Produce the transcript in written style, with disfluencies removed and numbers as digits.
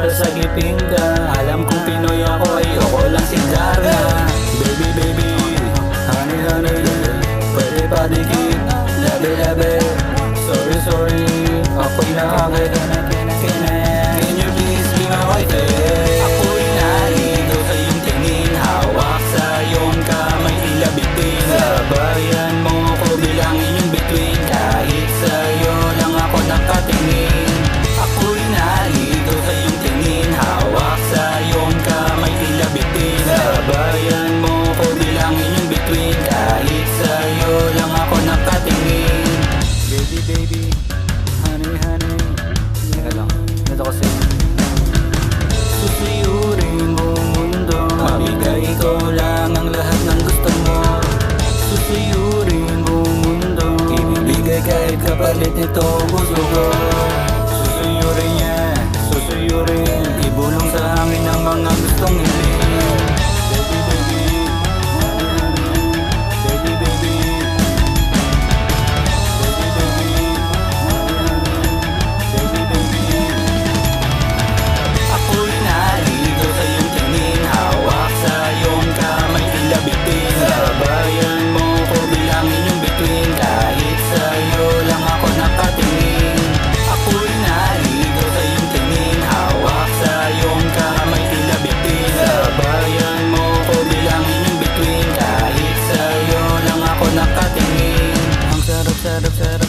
para sa giping ka. Alam kong Pinoy ako, ayoko lang si Darna. Baby, baby, honey, honey, pwede pa dikit, labi, labi. Sorry, sorry, ako'y nakakita. Can you please be my wife? Ako'y naligaw sa iyong tingin, hawak sa iyong kamay, tila bitin. Sabayan mo ko bilang inyong bituin, kahit sa'yo lang ako nakatingin. Ako'y naligaw sa iyong tingin, hawak sa iyong kamay, tila bitin. Sabayan mo ko bilang inyong bituin, kahit sa'yo lang ako nakatingin. Baby, baby, honey, honey. Teka lang, ito kasi susuyurin buong mundo, mabigay ko lang ang lahat ng gusto mo. Susuyurin buong mundo, ibibigay kahit kapalit nito gusto ko. Susuyurin yan, susuyurin, ibulong sa hangin ang mga gustong hiling. Baby, baby, honey, honey, baby, baby, baby, baby, honey, honey, baby, baby. Ako'y naligaw sa iyong tingin, hawak sa iyong kamay, tila bitin. Sabayan mo ko bilang inyong bituin, kahit sa'yo lang ako nakatingin. Ako'y naligaw sa iyong tingin, hawak sa iyong kamay, tila bitin. Sabayan mo ko bilang inyong bituin, kahit sa'yo lang ako nakatingin. Ang sarap, sarap, sarap